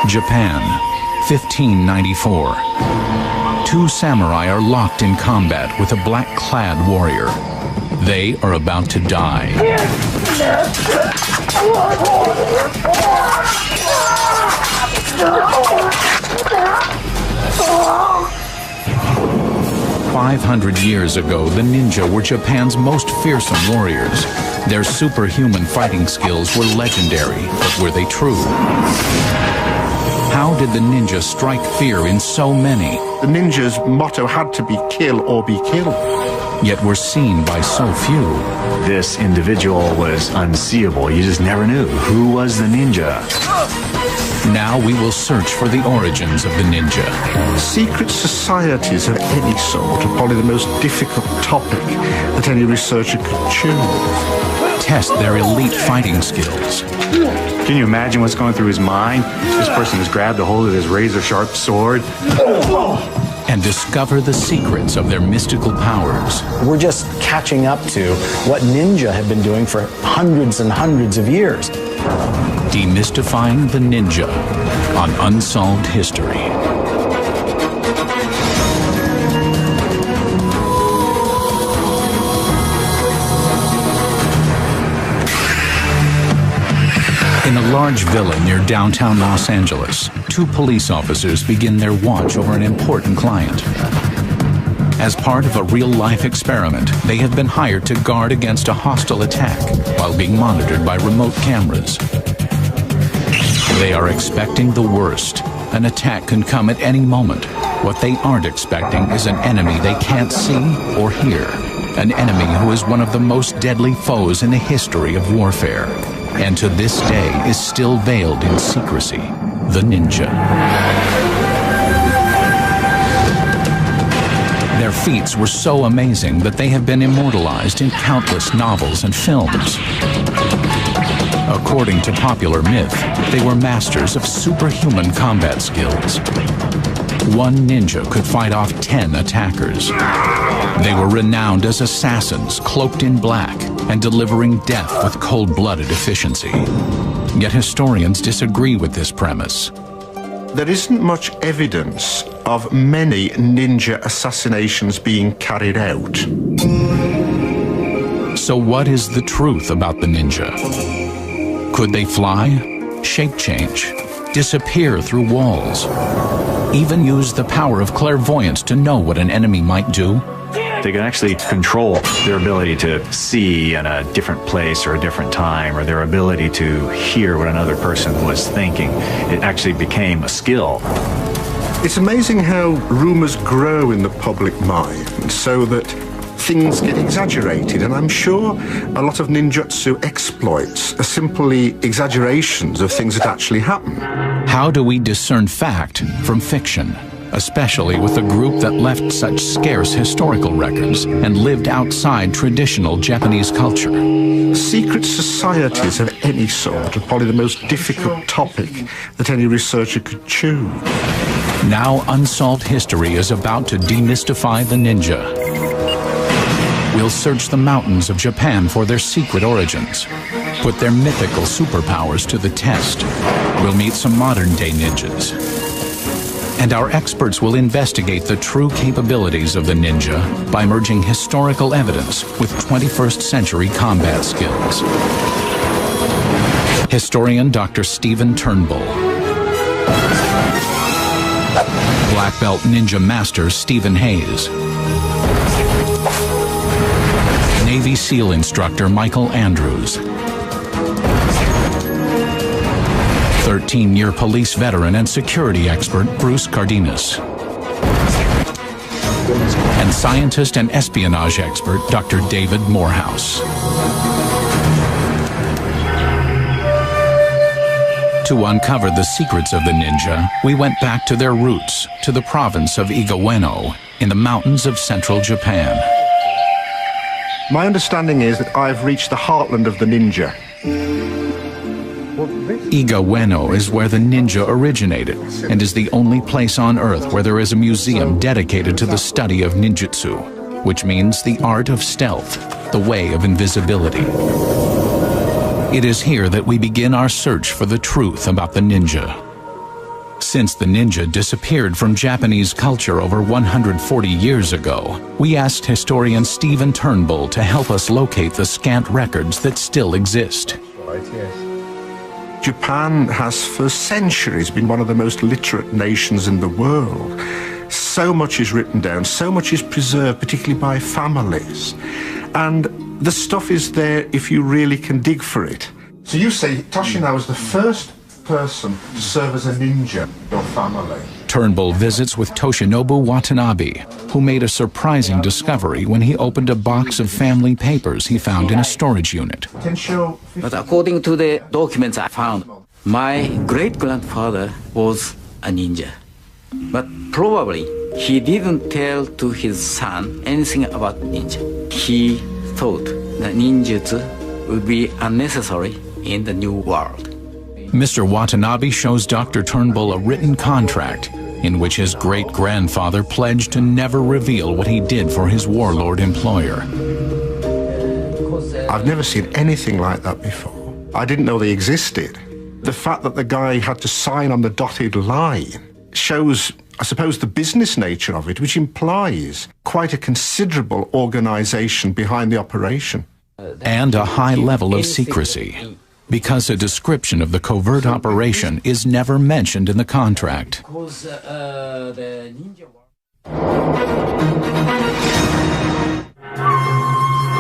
Japan, 1594. Two samurai are locked in combat with a black-clad warrior. They are about to die. 500 years ago, the ninja were Japan's most fearsome warriors. Their superhuman fighting skills were legendary, but were they true? How did the ninja strike fear in so many? The ninja's motto had to be kill or be killed. Yet were seen by so few. This individual was unseeable. You just never knew who was the ninja. Now we will search for the origins of the ninja. Secret societies of any sort are probably the most difficult topic that any researcher could choose. Test their elite fighting skills. Can you imagine what's going through his mind? This person has grabbed a hold of his razor-sharp sword. And discover the secrets of their mystical powers. We're just catching up to what ninja have been doing for hundreds and hundreds of years. Demystifying the ninja on Unsolved History. In a large villa near downtown Los Angeles, two police officers begin their watch over an important client. As part of a real-life experiment, they have been hired to guard against a hostile attack while being monitored by remote cameras. They are expecting the worst. An attack can come at any moment. What they aren't expecting is an enemy they can't see or hear. An enemy who is one of the most deadly foes in the history of warfare, and to this day is still veiled in secrecy: the ninja. Their feats were so amazing that they have been immortalized in countless novels and films. According to popular myth, they were masters of superhuman combat skills. One ninja could fight off 10 attackers. They were renowned as assassins, cloaked in black, and delivering death with cold-blooded efficiency. Yet historians disagree with this premise. There isn't much evidence of many ninja assassinations being carried out. So what is the truth about the ninja? Could they fly, shape change, disappear through walls, even use the power of clairvoyance to know what an enemy might do? They can actually control their ability to see in a different place or a different time, or their ability to hear what another person was thinking. It actually became a skill. It's amazing how rumors grow in the public mind so that things get exaggerated, and I'm sure a lot of ninjutsu exploits are simply exaggerations of things that actually happen. How do we discern fact from fiction, especially with a group that left such scarce historical records and lived outside traditional Japanese culture? Secret societies of any sort are probably the most difficult topic that any researcher could choose. Now Unsolved History is about to demystify the ninja. We'll search the mountains of Japan for their secret origins, put their mythical superpowers to the test. We'll meet some modern-day ninjas. And our experts will investigate the true capabilities of the ninja by merging historical evidence with 21st century combat skills. Historian Dr. Stephen Turnbull. Black Belt Ninja Master Stephen Hayes. Navy SEAL Instructor Michael Andrews. 13-year police veteran and security expert Bruce Cardenas. And scientist and espionage expert Dr. David Morehouse. To uncover the secrets of the ninja, we went back to their roots, to the province of Igaweno, in the mountains of central Japan. My understanding is that I've reached the heartland of the ninja. Igaweno is where the ninja originated, and is the only place on Earth where there is a museum dedicated to the study of ninjutsu, which means the art of stealth, the way of invisibility. It is here that we begin our search for the truth about the ninja. Since the ninja disappeared from Japanese culture over 140 years ago, we asked historian Stephen Turnbull to help us locate the scant records that still exist. Right, yes. Japan has for centuries been one of the most literate nations in the world. So much is written down, so much is preserved, particularly by families. And the stuff is there if you really can dig for it. So you say Toshina was the first person to serve as a ninja in your family. Turnbull visits with Toshinobu Watanabe, who made a surprising discovery when he opened a box of family papers he found in a storage unit. But according to the documents I found, my great-grandfather was a ninja. But probably he didn't tell to his son anything about ninja. He thought that ninjutsu would be unnecessary in the new world. Mr. Watanabe shows Dr. Turnbull a written contract in which his great-grandfather pledged to never reveal what he did for his warlord employer. I've never seen anything like that before. I didn't know they existed. The fact that the guy had to sign on the dotted line shows, I suppose, the business nature of it, which implies quite a considerable organization behind the operation. And a high level of secrecy, because a description of the covert operation is never mentioned in the contract.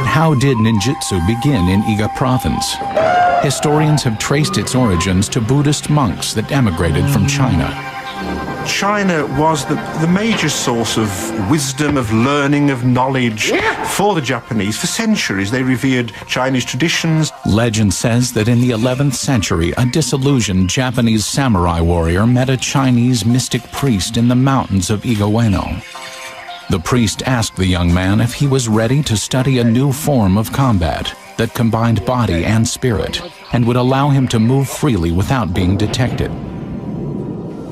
How did ninjutsu begin in Iga province? Historians have traced its origins to Buddhist monks that emigrated from China. China was the major source of wisdom, of learning, of knowledge for the Japanese. For centuries, they revered Chinese traditions. Legend says that in the 11th century, a disillusioned Japanese samurai warrior met a Chinese mystic priest in the mountains of Igaweno. The priest asked the young man if he was ready to study a new form of combat that combined body and spirit and would allow him to move freely without being detected.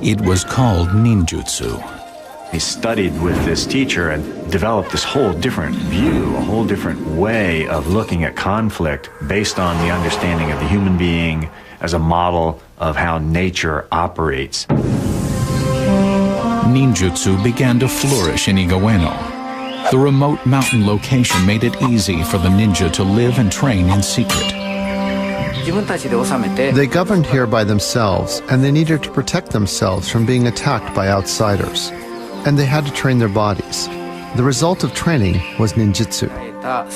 It was called ninjutsu. He studied with this teacher and developed this whole different view, a whole different way of looking at conflict based on the understanding of the human being as a model of how nature operates. Ninjutsu began to flourish in Igaweno. The remote mountain location made it easy for the ninja to live and train in secret. They governed here by themselves, and they needed to protect themselves from being attacked by outsiders. And they had to train their bodies. The result of training was ninjutsu. At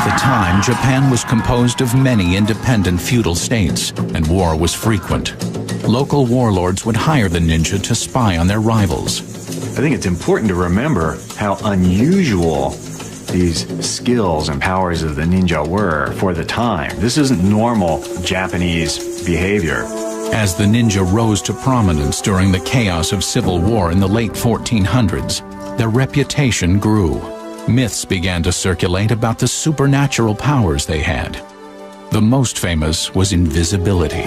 the time, Japan was composed of many independent feudal states, and war was frequent. Local warlords would hire the ninja to spy on their rivals. I think it's important to remember how unusual these skills and powers of the ninja were for the time. This isn't normal Japanese behavior. As the ninja rose to prominence during the chaos of civil war in the late 1400s, their reputation grew. Myths began to circulate about the supernatural powers they had. The most famous was invisibility.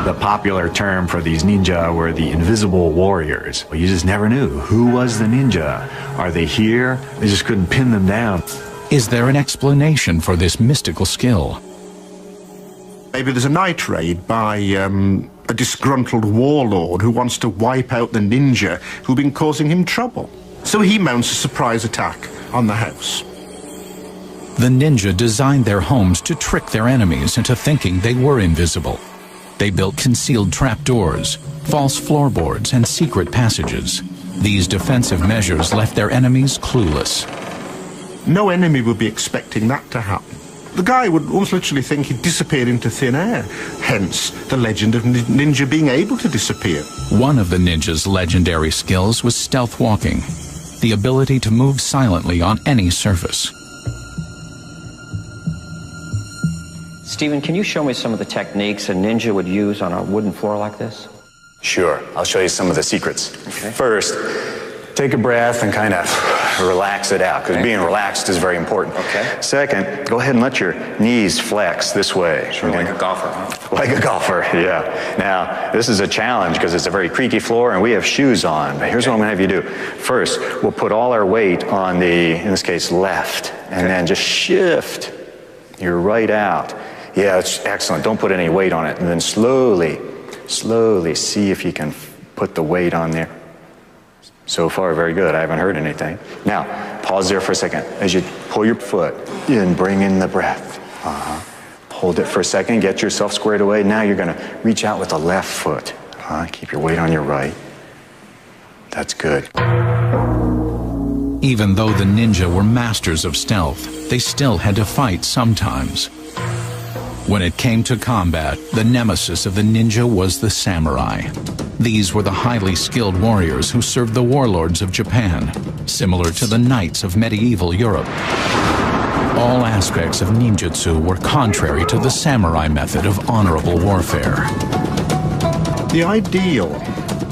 The popular term for these ninja were the invisible warriors. You just never knew. Who was the ninja? Are they here? They just couldn't pin them down. Is there an explanation for this mystical skill? Maybe there's a night raid by a disgruntled warlord who wants to wipe out the ninja who've been causing him trouble. So he mounts a surprise attack on the house. The ninja designed their homes to trick their enemies into thinking they were invisible. They built concealed trapdoors, false floorboards, and secret passages. These defensive measures left their enemies clueless. No enemy would be expecting that to happen. The guy would almost literally think he'd disappeared into thin air, hence the legend of ninja being able to disappear. One of the ninja's legendary skills was stealth walking, the ability to move silently on any surface. Stephen, can you show me some of the techniques a ninja would use on a wooden floor like this? Sure. I'll show you some of the secrets. Okay. First, take a breath and kind of relax it out, because being relaxed is very important. Okay. Second, go ahead and let your knees flex this way. Sure, like a golfer, huh? Like a golfer, yeah. Now, this is a challenge because it's a very creaky floor and we have shoes on. But here's what I'm going to have you do. First, we'll put all our weight on the, in this case, left, and then just shift your right out. Yeah, it's excellent. Don't put any weight on it. And then slowly see if you can put the weight on there. So far, very good. I haven't heard anything. Now, pause there for a second. As you pull your foot in, bring in the breath. Hold it for a second. Get yourself squared away. Now you're going to reach out with the left foot. Keep your weight on your right. That's good. Even though the ninja were masters of stealth, they still had to fight sometimes. When it came to combat, the nemesis of the ninja was the samurai. These were the highly skilled warriors who served the warlords of Japan, similar to the knights of medieval Europe. All aspects of ninjutsu were contrary to the samurai method of honorable warfare. The ideal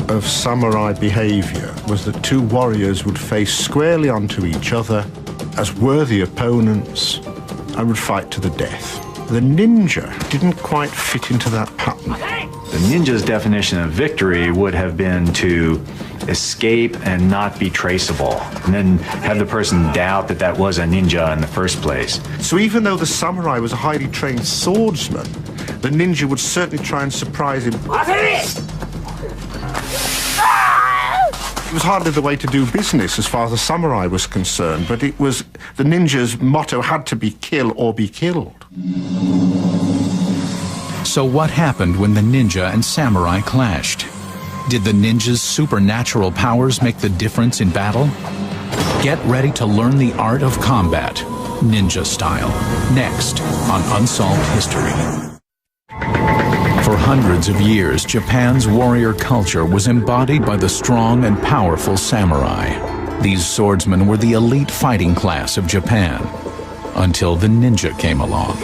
of samurai behavior was that two warriors would face squarely onto each other as worthy opponents and would fight to the death. The ninja didn't quite fit into that pattern. The ninja's definition of victory would have been to escape and not be traceable, and then have the person doubt that that was a ninja in the first place. So even though the samurai was a highly trained swordsman, the ninja would certainly try and surprise him. It was hardly the way to do business as far as the samurai was concerned, but it was the ninja's motto had to be kill or be killed. So what happened when the ninja and samurai clashed? Did the ninja's supernatural powers make the difference in battle? Get ready to learn the art of combat, ninja style, next on Unsolved History. For hundreds of years, Japan's warrior culture was embodied by the strong and powerful samurai. These swordsmen were the elite fighting class of Japan, until the ninja came along.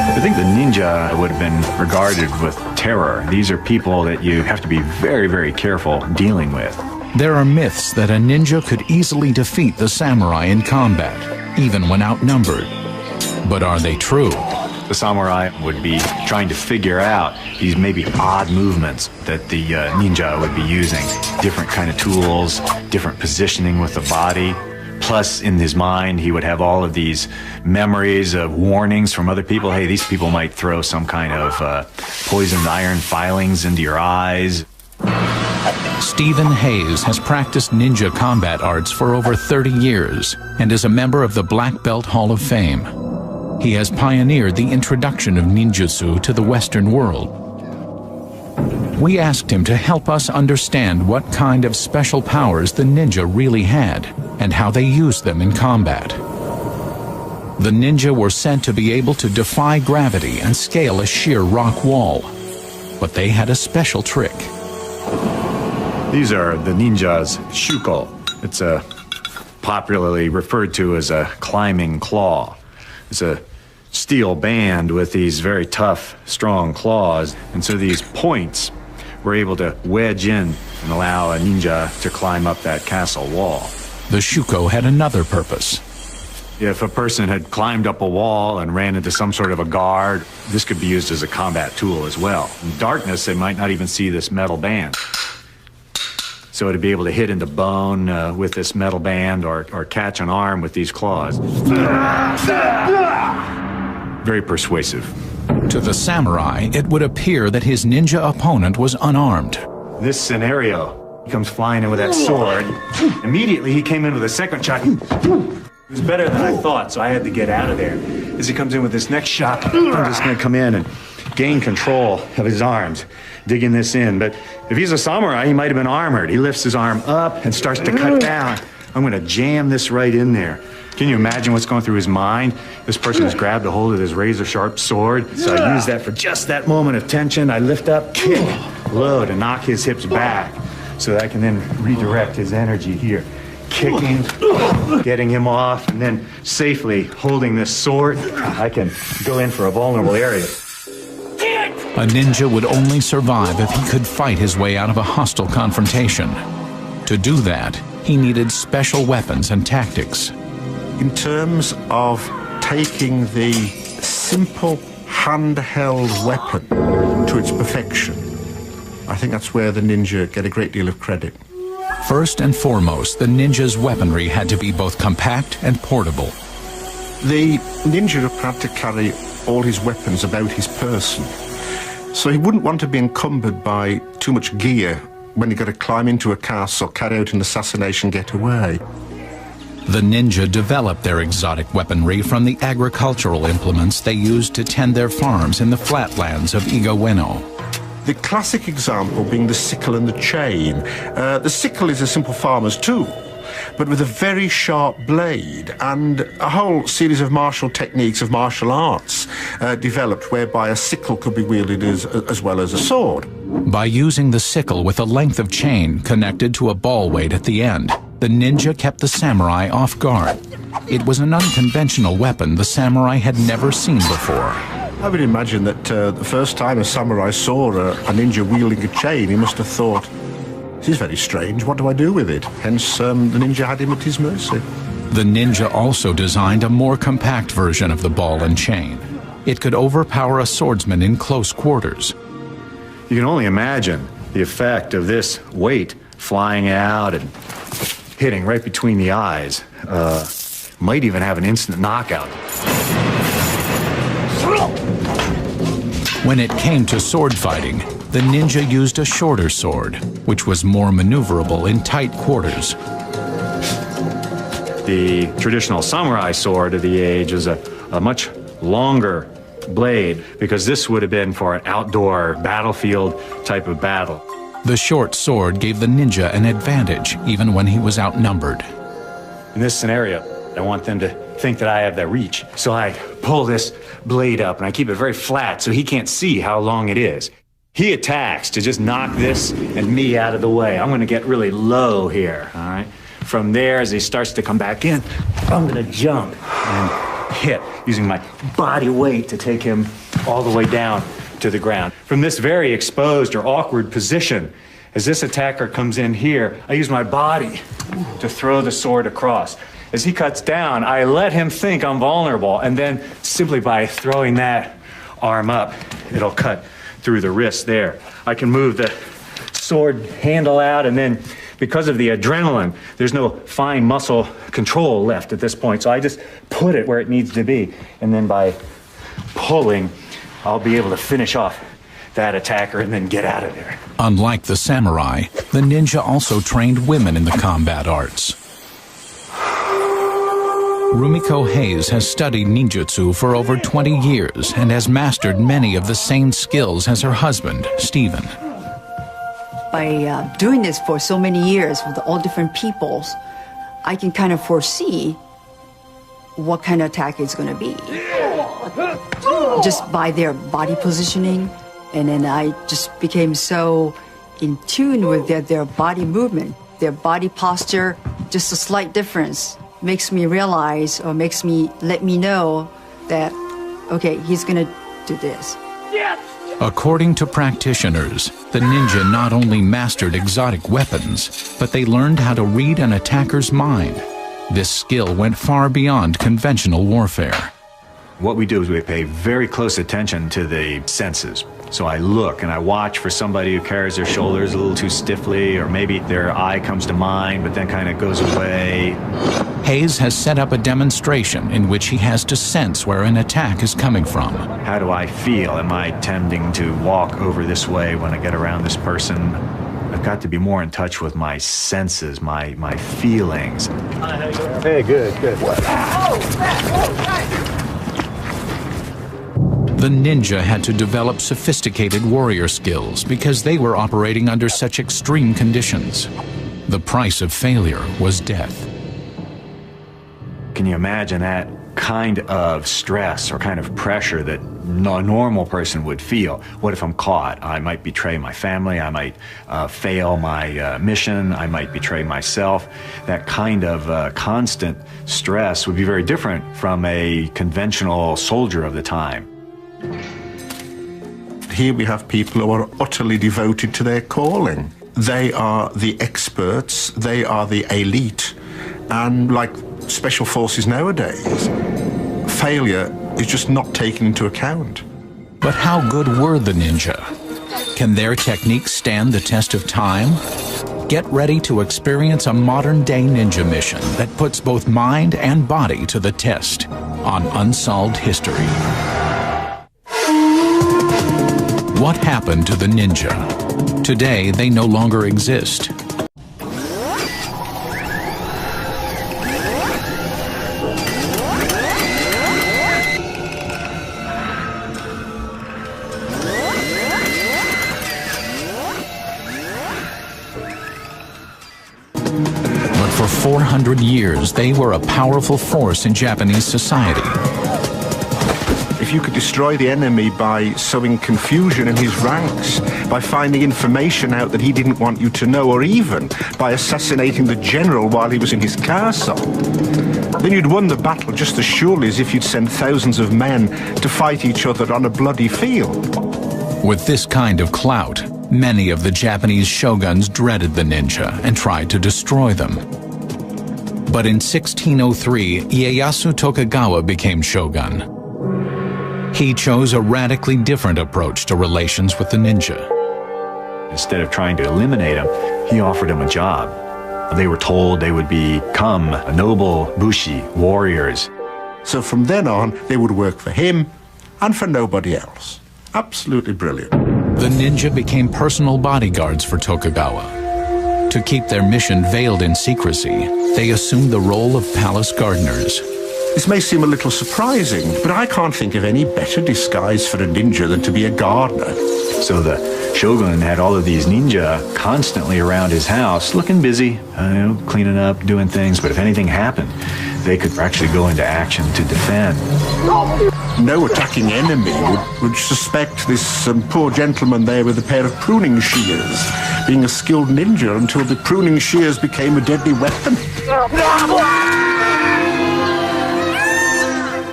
I think the ninja would have been regarded with terror. These are people that you have to be very, very careful dealing with. There are myths that a ninja could easily defeat the samurai in combat, even when outnumbered. But are they true? The samurai would be trying to figure out these maybe odd movements that the ninja would be using. Different kind of tools, different positioning with the body. Plus, in his mind, he would have all of these memories of warnings from other people. Hey, these people might throw some kind of poisoned iron filings into your eyes. Stephen Hayes has practiced ninja combat arts for over 30 years and is a member of the Black Belt Hall of Fame. He has pioneered the introduction of ninjutsu to the Western world. We asked him to help us understand what kind of special powers the ninja really had and how they used them in combat. The ninja were said to be able to defy gravity and scale a sheer rock wall, but they had a special trick. These are the ninja's shuko. It's popularly referred to as a climbing claw. It's a steel band with these very tough, strong claws, and so these points were able to wedge in and allow a ninja to climb up that castle wall. The shuko had another purpose. If a person had climbed up a wall and ran into some sort of a guard, this could be used as a combat tool as well. In darkness, they might not even see this metal band. So to be able to hit into bone with this metal band or catch an arm with these claws. Very persuasive. To the samurai, it would appear that his ninja opponent was unarmed. This scenario, he comes flying in with that sword. Immediately he came in with a second shot. It was better than I thought, so I had to get out of there. As he comes in with this next shot, I'm just going to come in and gain control of his arms, digging this in. But if he's a samurai, he might have been armored. He lifts his arm up and starts to cut down. I'm going to jam this right in there. Can you imagine what's going through his mind? This person has grabbed a hold of his razor-sharp sword. So I use that for just that moment of tension. I lift up, kick, low to knock his hips back so that I can then redirect his energy here. Kicking, getting him off, and then safely holding this sword, I can go in for a vulnerable area. A ninja would only survive if he could fight his way out of a hostile confrontation. To do that, he needed special weapons and tactics. In terms of taking the simple handheld weapon to its perfection, I think that's where the ninja get a great deal of credit. First and foremost, the ninja's weaponry had to be both compact and portable. The ninja had to carry all his weapons about his person. So he wouldn't want to be encumbered by too much gear when he got to climb into a castle, carry out an assassination getaway. The ninja developed their exotic weaponry from the agricultural implements they used to tend their farms in the flatlands of Igaweno. The classic example being the sickle and the chain. The sickle is a simple farmer's tool, but with a very sharp blade, and a whole series of martial techniques of martial arts developed whereby a sickle could be wielded as well as a sword. By using the sickle with a length of chain connected to a ball weight at the end, the ninja kept the samurai off guard. It was an unconventional weapon the samurai had never seen before. I would imagine that the first time a samurai saw a ninja wielding a chain, he must have thought, "This is very strange, what do I do with it?" Hence, the ninja had him at his mercy. The ninja also designed a more compact version of the ball and chain. It could overpower a swordsman in close quarters. You can only imagine the effect of this weight flying out and hitting right between the eyes. Might even have an instant knockout. When it came to sword fighting, the ninja used a shorter sword, which was more maneuverable in tight quarters. The traditional samurai sword of the age is a much longer blade, because this would have been for an outdoor battlefield type of battle. The short sword gave the ninja an advantage, even when he was outnumbered. In this scenario, I want them to think that I have that reach. So I pull this blade up and I keep it very flat so he can't see how long it is. He attacks to just knock this and me out of the way. I'm gonna get really low here, all right? From there, as he starts to come back in, I'm gonna jump and hit using my body weight to take him all the way down to the ground. From this very exposed or awkward position, as this attacker comes in here, I use my body to throw the sword across. As he cuts down, I let him think I'm vulnerable, and then simply by throwing that arm up, it'll cut through the wrist there. I can move the sword handle out, and then because of the adrenaline, there's no fine muscle control left at this point, so I just put it where it needs to be, and then by pulling, I'll be able to finish off that attacker and then get out of there. Unlike the samurai, the ninja also trained women in the combat arts. Rumiko Hayes has studied ninjutsu for over 20 years and has mastered many of the same skills as her husband, Stephen. By doing this for so many years with all different peoples, I can kind of foresee what kind of attack it's going to be. Just by their body positioning, and then I just became so in tune with their body movement, their body posture. Just a slight difference makes me realize, or let me know that, okay, he's gonna do this. Yes! According to practitioners, the ninja not only mastered exotic weapons, but they learned how to read an attacker's mind. This skill went far beyond conventional warfare. What we do is we pay very close attention to the senses. So I look and I watch for somebody who carries their shoulders a little too stiffly, or maybe their eye comes to mind but then kind of goes away. Hayes has set up a demonstration in which he has to sense where an attack is coming from. How do I feel? Am I tending to walk over this way when I get around this person? I've got to be more in touch with my senses, my feelings. Hey, good. The ninja had to develop sophisticated warrior skills because they were operating under such extreme conditions. The price of failure was death. Can you imagine that kind of stress or kind of pressure that a normal person would feel? What if I'm caught? I might betray my family, I might fail my mission, I might betray myself. That kind of constant stress would be very different from a conventional soldier of the time. Here we have people who are utterly devoted to their calling. They are the experts, they are the elite, and like special forces nowadays, failure is just not taken into account. But how good were the ninja? Can their techniques stand the test of time? Get ready to experience a modern-day ninja mission that puts both mind and body to the test on Unsolved History. What happened to the ninja? Today, they no longer exist. But for 400 years, they were a powerful force in Japanese society. If you could destroy the enemy by sowing confusion in his ranks, by finding information out that he didn't want you to know, or even by assassinating the general while he was in his castle, then you'd won the battle just as surely as if you'd sent thousands of men to fight each other on a bloody field. With this kind of clout, many of the Japanese shoguns dreaded the ninja and tried to destroy them. But in 1603, Ieyasu Tokugawa became shogun. He chose a radically different approach to relations with the ninja. Instead of trying to eliminate him, he offered him a job. They were told they would become noble bushi, warriors. So from then on, they would work for him and for nobody else. Absolutely brilliant. The ninja became personal bodyguards for Tokugawa. To keep their mission veiled in secrecy, they assumed the role of palace gardeners. This may seem a little surprising, but I can't think of any better disguise for a ninja than to be a gardener. So the shogun had all of these ninja constantly around his house, looking busy, cleaning up, doing things, but if anything happened, they could actually go into action to defend. No attacking enemy would suspect this poor gentleman there with a pair of pruning shears being a skilled ninja until the pruning shears became a deadly weapon.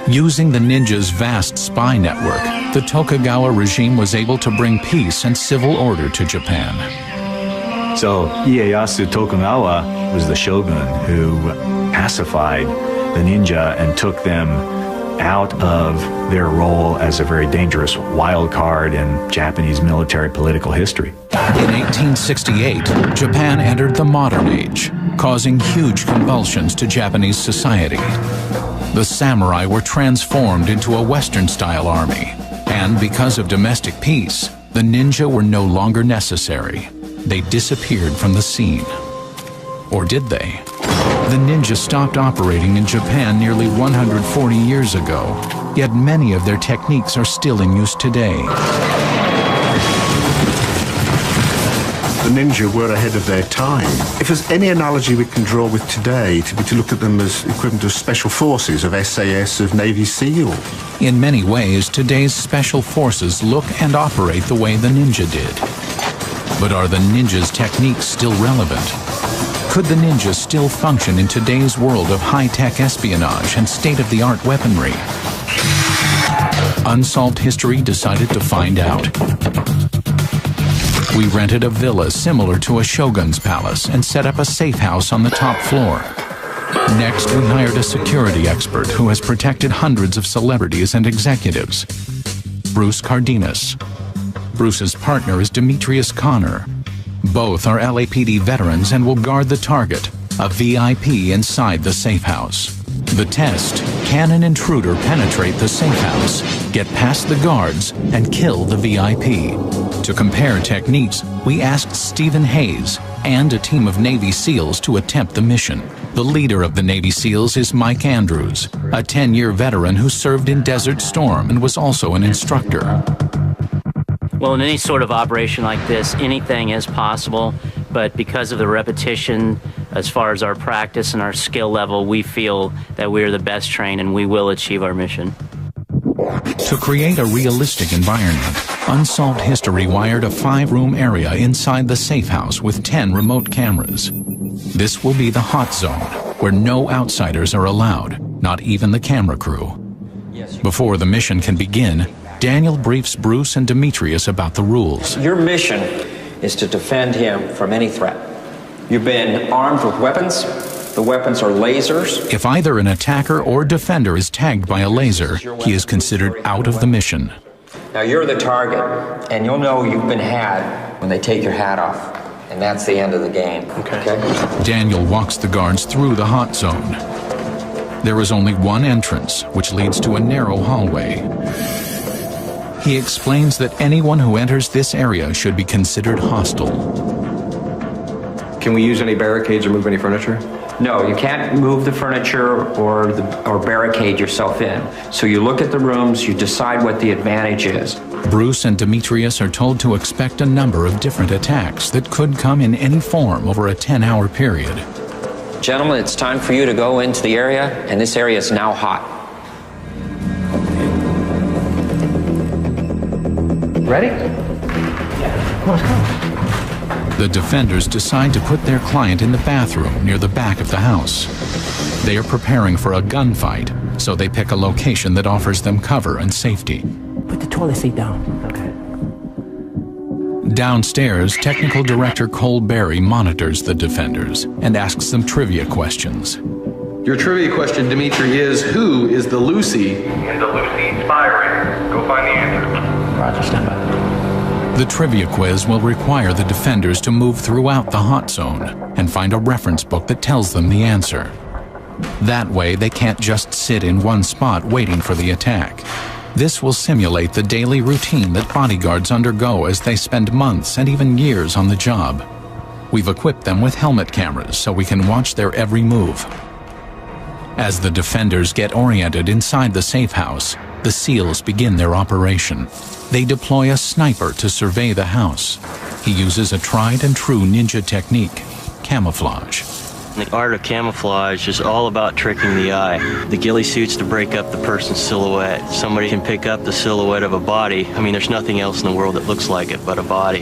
Using the ninja's vast spy network, the Tokugawa regime was able to bring peace and civil order to Japan. So Ieyasu Tokugawa was the shogun who pacified the ninja and took them out of their role as a very dangerous wild card in Japanese military political history. In 1868, Japan entered the modern age, causing huge convulsions to Japanese society. The samurai were transformed into a Western-style army, and because of domestic peace, the ninja were no longer necessary. They disappeared from the scene. Or did they? The ninja stopped operating in Japan nearly 140 years ago, yet many of their techniques are still in use today. The ninja were ahead of their time. If there's any analogy we can draw with today, to be to look at them as equivalent of special forces, of SAS, of Navy SEAL. In many ways, today's special forces look and operate the way the ninja did. But are the ninja's techniques still relevant? Could the ninja still function in today's world of high-tech espionage and state-of-the-art weaponry? Unsolved History decided to find out. We rented a villa similar to a shogun's palace and set up a safe house on the top floor. Next, we hired a security expert who has protected hundreds of celebrities and executives. Bruce Cardenas. Bruce's partner is Demetrius Connor. Both are LAPD veterans and will guard the target, a VIP inside the safe house. The test: can an intruder penetrate the safe house, get past the guards, and kill the VIP? To compare techniques, we asked Stephen Hayes and a team of Navy SEALs to attempt the mission. The leader of the Navy SEALs is Mike Andrews, a 10-year veteran who served in Desert Storm and was also an instructor. Well, in any sort of operation like this, anything is possible, but because of the repetition, as far as our practice and our skill level, we feel that we are the best trained and we will achieve our mission. To create a realistic environment, Unsolved History wired a 5-room area inside the safe house with 10 remote cameras. This will be the hot zone, where no outsiders are allowed, not even the camera crew. Before the mission can begin, Daniel briefs Bruce and Demetrius about the rules. Your mission is to defend him from any threat. You've been armed with weapons. The weapons are lasers. If either an attacker or defender is tagged by a laser, he is considered out of the mission. Now you're the target, and you'll know you've been had when they take your hat off. And that's the end of the game. Okay? Daniel walks the guards through the hot zone. There is only one entrance, which leads to a narrow hallway. He explains that anyone who enters this area should be considered hostile. Can we use any barricades or move any furniture? No, you can't move the furniture or barricade yourself in. So you look at the rooms, you decide what the advantage is. Bruce and Demetrius are told to expect a number of different attacks that could come in any form over a 10-hour period. Gentlemen, it's time for you to go into the area, and this area is now hot. Ready? Yeah. Let's go. The defenders decide to put their client in the bathroom near the back of the house. They are preparing for a gunfight, so they pick a location that offers them cover and safety. Put the toilet seat down. Okay. Downstairs, Technical Director Cole Berry monitors the defenders and asks them trivia questions. Your trivia question, Dimitri, is who is the Lucy in the Lucy spy ring? Go find the answer. Roger, stand by. The trivia quiz will require the defenders to move throughout the hot zone and find a reference book that tells them the answer. That way, they can't just sit in one spot waiting for the attack. This will simulate the daily routine that bodyguards undergo as they spend months and even years on the job. We've equipped them with helmet cameras so we can watch their every move. As the defenders get oriented inside the safe house, the SEALs begin their operation. They deploy a sniper to survey the house. He uses a tried and true ninja technique, camouflage. The art of camouflage is all about tricking the eye. The ghillie suits to break up the person's silhouette. Somebody can pick up the silhouette of a body. I mean, there's nothing else in the world that looks like it but a body.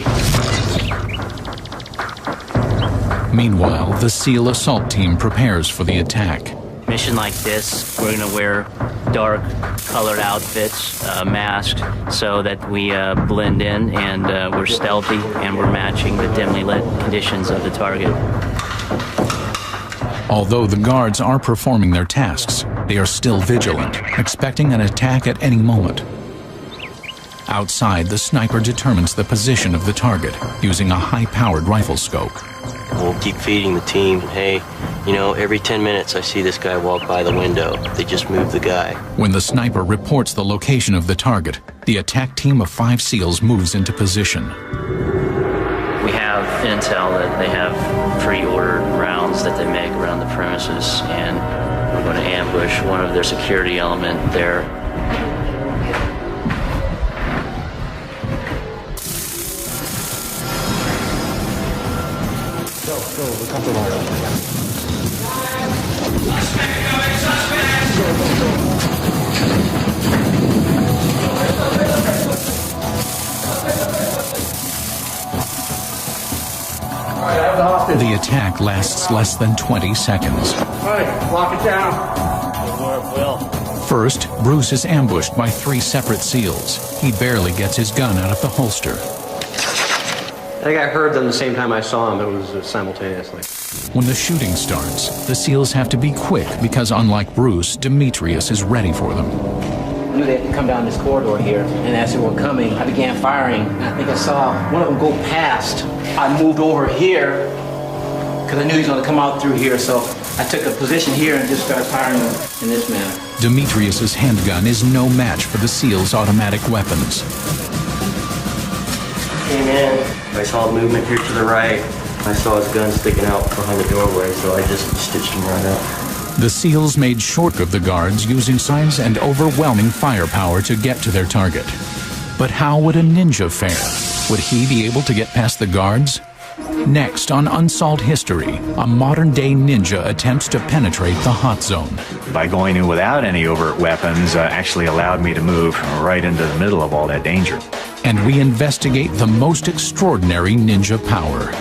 Meanwhile, the SEAL assault team prepares for the attack. Mission like this, we're going to wear dark colored outfits, masked, so that we blend in and we're stealthy and we're matching the dimly lit conditions of the target. Although the guards are performing their tasks, they are still vigilant, expecting an attack at any moment. Outside, the sniper determines the position of the target using a high-powered rifle scope. We'll keep feeding the team. Hey, you know, every 10 minutes I see this guy walk by the window. They just moved the guy. When the sniper reports the location of the target, the attack team of 5 SEALs moves into position. We have intel that they have pre-ordered rounds that they make around the premises, and we're going to ambush one of their security element there. Go, we're comfortable. The attack lasts less than 20 seconds. All right, lock it down. First, Bruce is ambushed by 3 separate SEALs. He barely gets his gun out of the holster. I think I heard them the same time I saw them. It was simultaneously. When the shooting starts, the SEALs have to be quick because, unlike Bruce, Demetrius is ready for them. I knew they had to come down this corridor here, and as they were coming, I began firing. I think I saw one of them go past. I moved over here because I knew he was going to come out through here, so I took a position here and just started firing in this manner. Demetrius's handgun is no match for the SEALs' automatic weapons. Came in, I saw movement here to the right. I saw his gun sticking out behind the doorway, so I just stitched him right up. The SEALs made short of the guards using signs and overwhelming firepower to get to their target. But how would a ninja fare? Would he be able to get past the guards? Next on Unsolved History, a modern-day ninja attempts to penetrate the hot zone. By going in without any overt weapons actually allowed me to move right into the middle of all that danger. And we investigate the most extraordinary ninja power.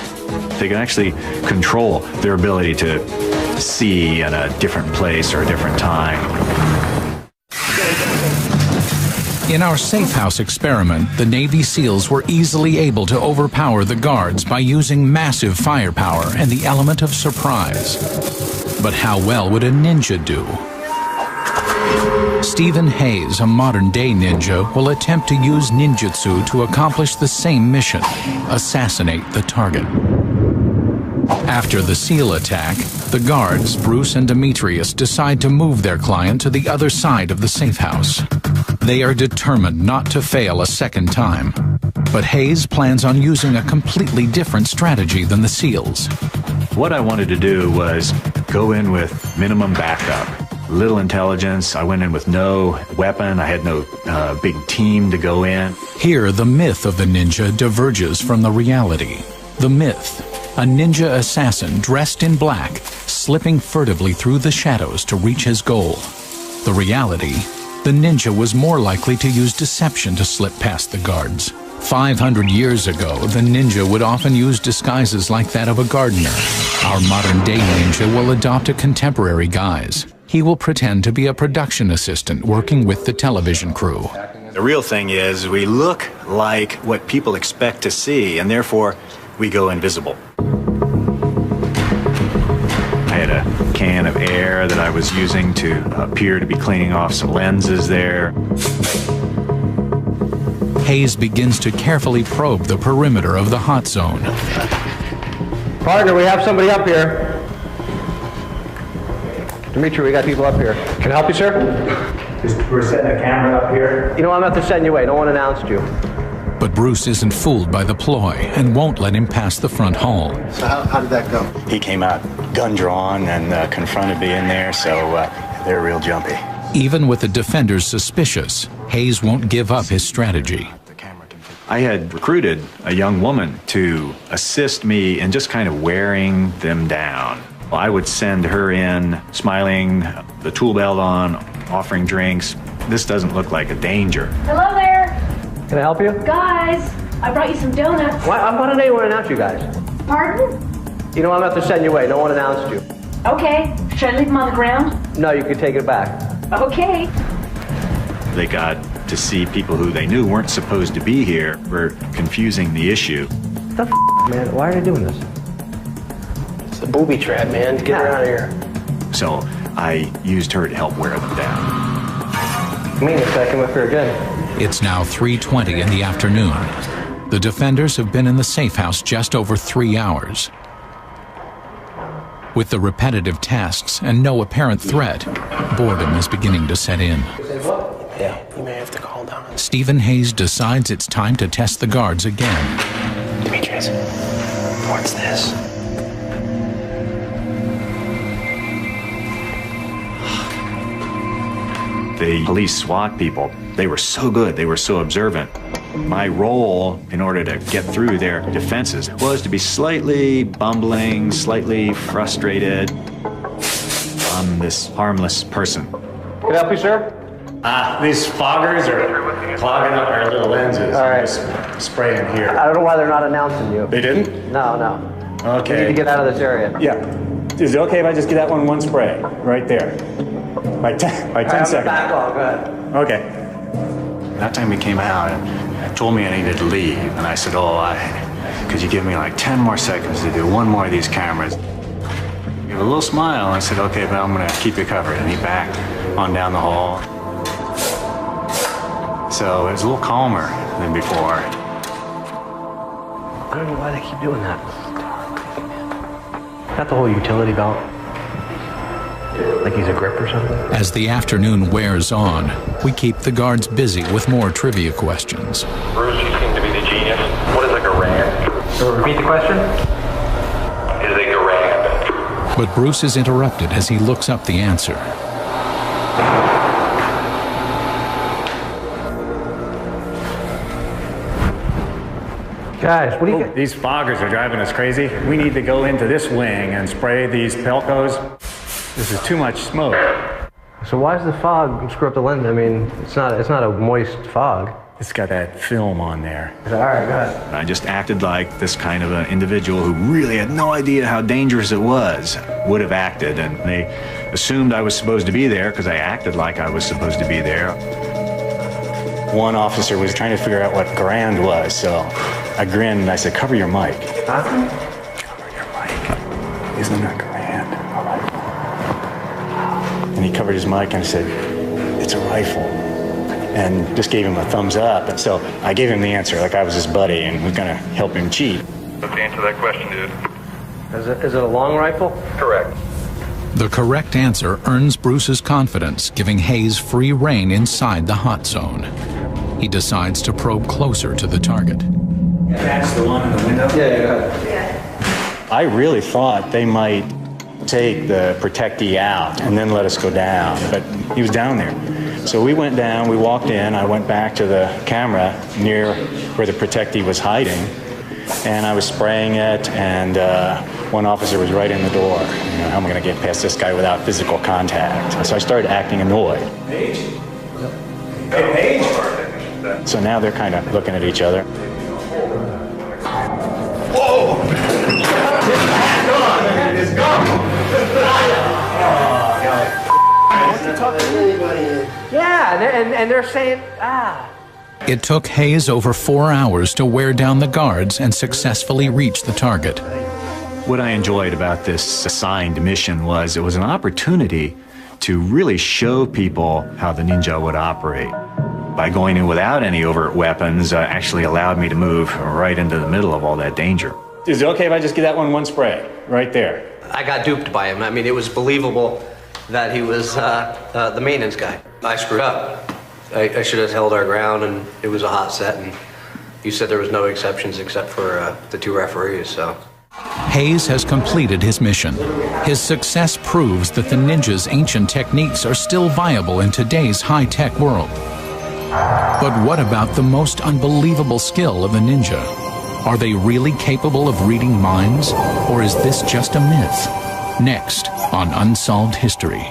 They can actually control their ability to see in a different place or a different time. In our safe house experiment, the Navy SEALs were easily able to overpower the guards by using massive firepower and the element of surprise. But how well would a ninja do? Stephen Hayes, a modern-day ninja, will attempt to use ninjutsu to accomplish the same mission: assassinate the target. After the SEAL attack, the guards, Bruce and Demetrius, decide to move their client to the other side of the safe house. They are determined not to fail a second time. But Hayes plans on using a completely different strategy than the SEALs. What I wanted to do was go in with minimum backup, little intelligence. I went in with no weapon. I had no big team to go in. Here, the myth of the ninja diverges from the reality. The myth: a ninja assassin dressed in black, slipping furtively through the shadows to reach his goal. The reality: the ninja was more likely to use deception to slip past the guards. 500 years ago, the ninja would often use disguises like that of a gardener. Our modern-day ninja will adopt a contemporary guise. He will pretend to be a production assistant working with the television crew. The real thing is we look like what people expect to see, and therefore we go invisible. I had a can of air that I was using to appear to be cleaning off some lenses there. Hayes begins to carefully probe the perimeter of the hot zone. Partner, we have somebody up here. Dimitri, we got people up here. Can I help you, sir? We're setting a camera up here. You know, I'm not to send you away. No one announced you. But Bruce isn't fooled by the ploy and won't let him pass the front hall. So how did that go? He came out gun drawn and confronted me in there, so they're real jumpy. Even with the defenders suspicious, Hayes won't give up his strategy. I had recruited a young woman to assist me in just kind of wearing them down. I would send her in, smiling, the tool belt on, offering drinks. This doesn't look like a danger. Hello there. Can I help you? Guys, I brought you some donuts. Why didn't anyone announce you guys? Pardon? You know, I'm not to send you away. No one announced you. Okay. Should I leave them on the ground? No, you can take it back. Okay. They got to see people who they knew weren't supposed to be here. Were confusing the issue. What the man? Why are they doing this? It's a booby trap, man. Get her out of here. So I used her to help wear them down. Mean if I come up here again. It's now 3:20 in the afternoon. The defenders have been in the safe house just over 3 hours. With the repetitive tasks and no apparent threat, boredom is beginning to set in. Yeah, you may have to call down. Stephen Hayes decides it's time to test the guards again. Demetrius, what's this? The police SWAT people, they were so good, they were so observant. My role, in order to get through their defenses, was to be slightly bumbling, slightly frustrated. I'm this harmless person. Can I help you, sir? These foggers are clogging up our little lenses. All right. Just spraying here. I don't know why they're not announcing you. They didn't? No. Okay. You need to get out of this area. Yeah. Is it okay if I just get that one spray right there? Like 10 seconds. Backlog, go ahead. Okay. That time he came out and told me I needed to leave, and I said, could you give me like 10 more seconds to do one more of these cameras? He gave a little smile, and I said, okay, but I'm gonna keep you covered. And he backed on down the hall. So it was a little calmer than before. I don't know why they keep doing that. Got the whole utility belt. Like he's a grip or something? As the afternoon wears on, we keep the guards busy with more trivia questions. Bruce, you seem to be the genius. What is a garand? So repeat the question? Is a garand? But Bruce is interrupted as he looks up the answer. Guys, what do you... These foggers are driving us crazy. We need to go into this wing and spray these Pelcos. This is too much smoke. So why does the fog screw up the lens? I mean, it's not a moist fog. It's got that film on there. All right, go ahead. I just acted like this kind of an individual who really had no idea how dangerous it was would have acted, and they assumed I was supposed to be there because I acted like I was supposed to be there. One officer was trying to figure out what grand was, so I grinned and I said, cover your mic. Huh? Cover your mic. Isn't that grand? And he covered his mic and said, it's a rifle. And just gave him a thumbs up. And so I gave him the answer like I was his buddy and was gonna help him cheat. Let's answer that question, dude. Is it a long rifle? Correct. The correct answer earns Bruce's confidence, giving Hayes free rein inside the hot zone. He decides to probe closer to the target. That's the one in the window? Yeah. I really thought they might take the protectee out and then let us go down, but he was down there. So we went down, we walked in, I went back to the camera near where the protectee was hiding, and I was spraying it, and one officer was right in the door. You know, how am I going to get past this guy without physical contact? So I started acting annoyed. So now they're kind of looking at each other. Whoa! It's gone! Yeah, and they're saying, It took Hayes over 4 hours to wear down the guards and successfully reach the target. What I enjoyed about this assigned mission was it was an opportunity to really show people how the ninja would operate. By going in without any overt weapons actually allowed me to move right into the middle of all that danger. Is it okay if I just give that one spray right there? I got duped by him. I mean, it was believable that he was the maintenance guy. I screwed up. I should have held our ground, and it was a hot set, and you said there was no exceptions except for the 2 referees, so. Hayes has completed his mission. His success proves that the ninja's ancient techniques are still viable in today's high-tech world. But what about the most unbelievable skill of a ninja? Are they really capable of reading minds, or is this just a myth? Next on Unsolved History.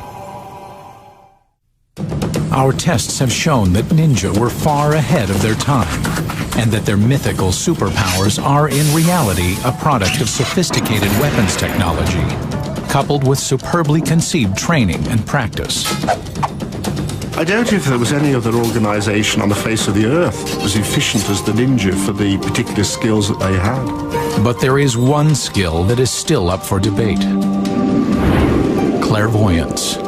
Our tests have shown that ninja were far ahead of their time, and that their mythical superpowers are in reality a product of sophisticated weapons technology, coupled with superbly conceived training and practice. I doubt if there was any other organization on the face of the earth as efficient as the ninja for the particular skills that they had. But there is one skill that is still up for debate: clairvoyance.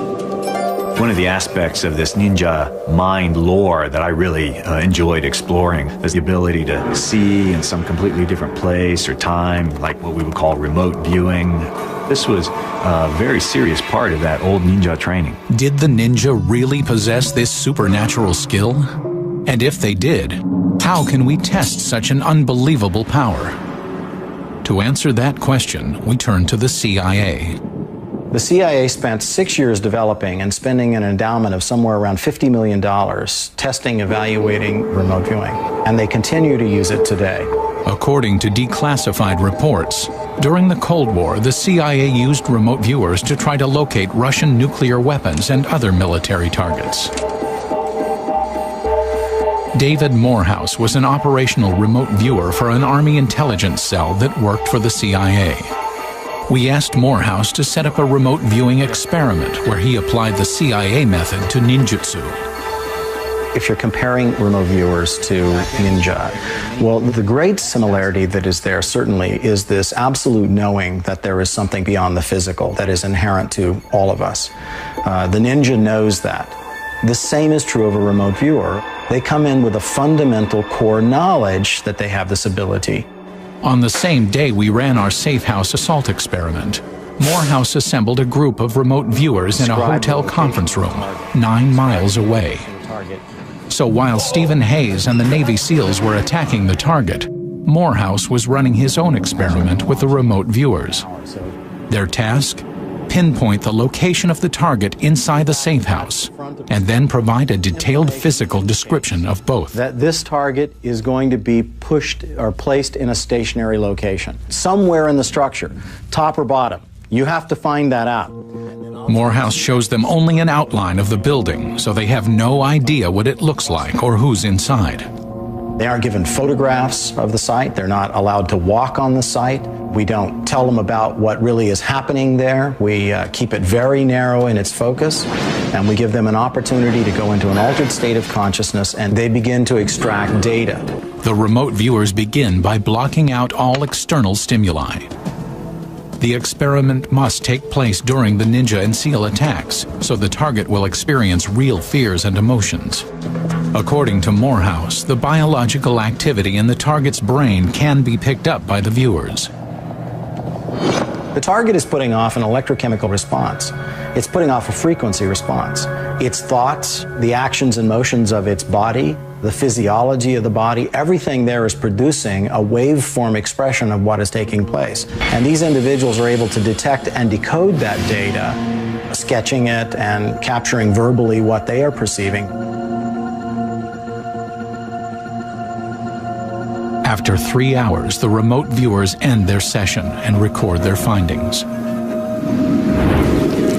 One of the aspects of this ninja mind lore that I really enjoyed exploring is the ability to see in some completely different place or time, like what we would call remote viewing. This was a very serious part of that old ninja training. Did the ninja really possess this supernatural skill? And if they did, how can we test such an unbelievable power? To answer that question, we turn to the CIA. The CIA spent 6 years developing and spending an endowment of somewhere around $50 million testing, evaluating remote viewing, and they continue to use it today. According to declassified reports, during the Cold War, the CIA used remote viewers to try to locate Russian nuclear weapons and other military targets. David Morehouse was an operational remote viewer for an Army intelligence cell that worked for the CIA. We asked Morehouse to set up a remote viewing experiment where he applied the CIA method to ninjutsu. If you're comparing remote viewers to ninja, well, the great similarity that is there certainly is this absolute knowing that there is something beyond the physical that is inherent to all of us. The ninja knows that. The same is true of a remote viewer. They come in with a fundamental core knowledge that they have this ability. On the same day we ran our safe house assault experiment, Morehouse assembled a group of remote viewers in a hotel conference room 9 miles away. So while Stephen Hayes and the Navy SEALs were attacking the target, Morehouse was running his own experiment with the remote viewers. Their task? Pinpoint the location of the target inside the safe house, and then provide a detailed physical description of both. That this target is going to be pushed or placed in a stationary location, somewhere in the structure, top or bottom. You have to find that out. Morehouse shows them only an outline of the building, so they have no idea what it looks like or who's inside. They aren't given photographs of the site. They're not allowed to walk on the site. We don't tell them about what really is happening there. We keep it very narrow in its focus, and we give them an opportunity to go into an altered state of consciousness, and they begin to extract data. The remote viewers begin by blocking out all external stimuli. The experiment must take place during the Ninja and SEAL attacks, so the target will experience real fears and emotions. According to Morehouse, the biological activity in the target's brain can be picked up by the viewers. The target is putting off an electrochemical response. It's putting off a frequency response. Its thoughts, the actions and motions of its body, the physiology of the body, everything there is producing a waveform expression of what is taking place. And these individuals are able to detect and decode that data, sketching it and capturing verbally what they are perceiving. After 3 hours, the remote viewers end their session and record their findings.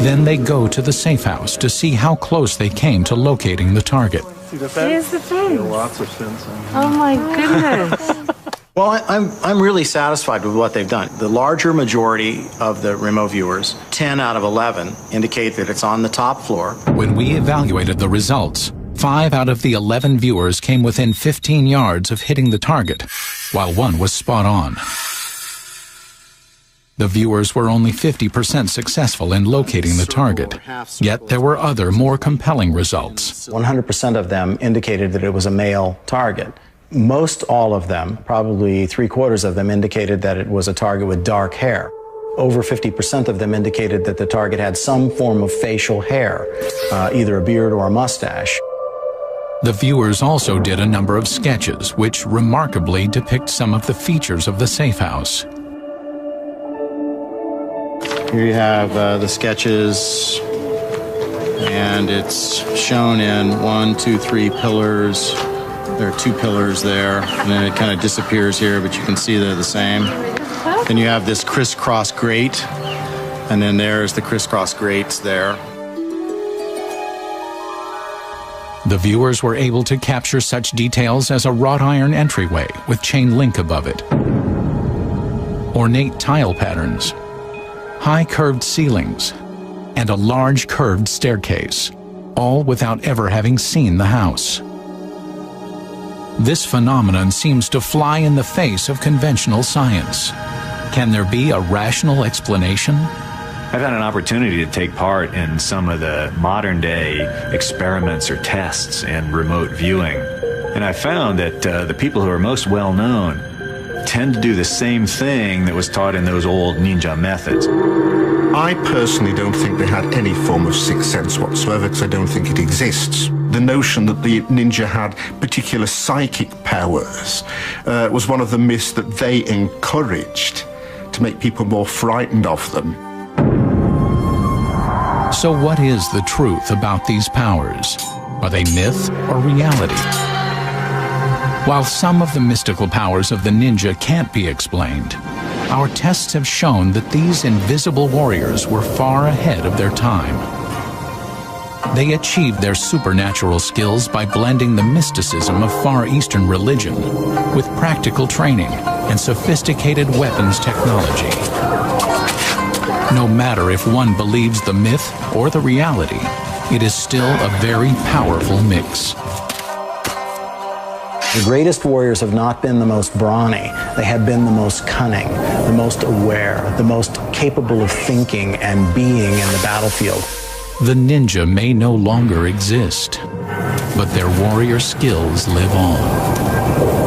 Then they go to the safe house to see how close they came to locating the target. Here's the fence. There are lots of fence. Oh my goodness. Well, I'm really satisfied with what they've done. The larger majority of the remote viewers, 10 out of 11, indicate that it's on the top floor. When we evaluated the results, 5 out of the 11 viewers came within 15 yards of hitting the target, while 1 was spot on. The viewers were only 50% successful in locating the target, yet there were other more compelling results. 100% of them indicated that it was a male target. Most all of them, probably 3/4 of them, indicated that it was a target with dark hair. Over 50% of them indicated that the target had some form of facial hair, either a beard or a mustache. The viewers also did a number of sketches, which remarkably depict some of the features of the safe house. Here you have the sketches, and it's shown in 1, 2, 3 pillars. There are 2 pillars there, and then it kind of disappears here, but you can see they're the same. Then you have this crisscross grate, and then there's the crisscross grates there. The viewers were able to capture such details as a wrought iron entryway with chain link above it, ornate tile patterns, high curved ceilings, and a large curved staircase, all without ever having seen the house. This phenomenon seems to fly in the face of conventional science. Can there be a rational explanation? I've had an opportunity to take part in some of the modern day experiments or tests in remote viewing, and I found that the people who are most well known tend to do the same thing that was taught in those old ninja methods. I personally don't think they had any form of sixth sense whatsoever, because I don't think it exists. The notion that the ninja had particular psychic powers was one of the myths that they encouraged to make people more frightened of them. So what is the truth about these powers? Are they myth or reality? While some of the mystical powers of the ninja can't be explained, our tests have shown that these invisible warriors were far ahead of their time. They achieved their supernatural skills by blending the mysticism of Far Eastern religion with practical training and sophisticated weapons technology. No matter if one believes the myth or the reality, it is still a very powerful mix. The greatest warriors have not been the most brawny. They have been the most cunning, the most aware, the most capable of thinking and being in the battlefield. The ninja may no longer exist, but their warrior skills live on.